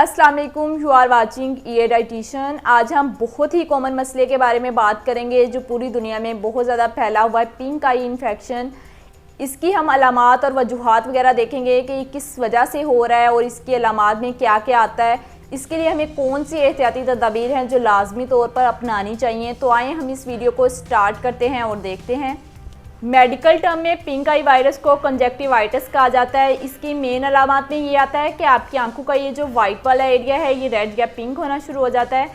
अस्सलाम वालेकुम, you are watching your dietitian. आज हम बहुत ही कॉमन मसले के बारे में बात करेंगे जो पूरी दुनिया में बहुत ज़्यादा फैला हुआ है, पिंक आई इन्फेक्शन। इसकी हम अलामात और वजूहात वगैरह देखेंगे कि ये किस वजह से हो रहा है और इसकी अलामात में क्या क्या आता है। इसके लिए हमें कौन सी एहतियाती तदाबीर हैं जो लाजमी तौर पर अपनानी चाहिए। तो आएँ हम इस वीडियो को स्टार्ट करते हैं और देखते हैं। मेडिकल टर्म में पिंक आई वायरस को कंजक्टिवाइटिस कहा जाता है। इसकी मेन अलामात में ये आता है कि आपकी आंखों का ये जो वाइट वाला एरिया है ये रेड या पिंक होना शुरू हो जाता है,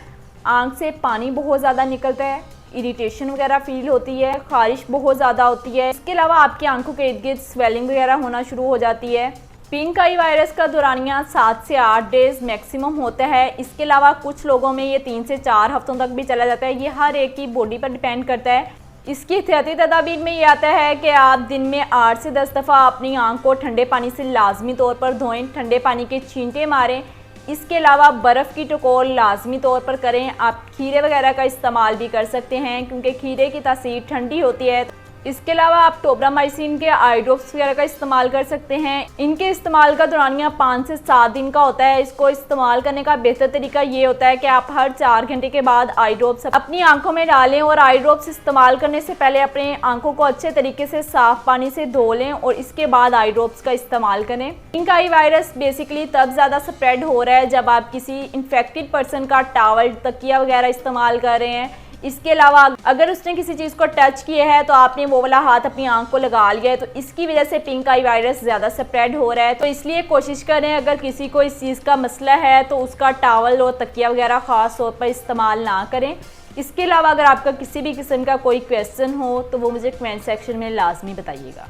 आंख से पानी बहुत ज़्यादा निकलता है, इरिटेशन वगैरह फील होती है, खारिश बहुत ज़्यादा होती है। इसके अलावा आपकी आंखों के इर्द गिर्द स्वेलिंग वगैरह होना शुरू हो जाती है। पिंक आई वायरस का दौरानिया 7 से 8 डेज़ मैक्सिमम होता है। इसके अलावा कुछ लोगों में ये 3 से 4 हफ्तों तक भी चला जाता है। ये हर एक की बॉडी पर डिपेंड करता है। इसकी एहतियाती तदाबीर में ये आता है कि आप दिन में 8 से 10 दफ़ा अपनी आंख को ठंडे पानी से लाजमी तौर पर धोएं, ठंडे पानी के छींटे मारें। इसके अलावा बर्फ़ की टकोर लाजमी तौर पर करें। आप खीरे वगैरह का इस्तेमाल भी कर सकते हैं क्योंकि खीरे की तासीर ठंडी होती है। इसके अलावा आप टोब्रामाइसिन के आई ड्रॉप्स वगैरह का इस्तेमाल कर सकते हैं। इनके इस्तेमाल का दौरानिया 5 से 7 दिन का होता है। इसको इस्तेमाल करने का बेहतर तरीका ये होता है कि आप हर 4 घंटे के बाद आई ड्रॉप्स अपनी आंखों में डालें और आई ड्रॉप्स इस्तेमाल करने से पहले अपने आंखों को अच्छे तरीके से साफ पानी से धो लें और इसके बाद आई ड्रॉप्स का इस्तेमाल करें। पिंक आई वायरस बेसिकली तब ज़्यादा स्प्रेड हो रहा है जब आप किसी इन्फेक्टेड पर्सन का टॉवल, तकिया वगैरह इस्तेमाल कर रहे हैं। इसके अलावा अगर उसने किसी चीज़ को टच किया है तो आपने वो वाला हाथ अपनी आंख को लगा लिया है, तो इसकी वजह से पिंक आई वायरस ज़्यादा स्प्रेड हो रहा है। तो इसलिए कोशिश करें अगर किसी को इस चीज़ का मसला है तो उसका टॉवल और तकिया वगैरह ख़ास तौर पर इस्तेमाल ना करें। इसके अलावा अगर आपका किसी भी किस्म का कोई क्वेश्चन हो तो वो मुझे कमेंट सेक्शन में लाजमी बताइएगा।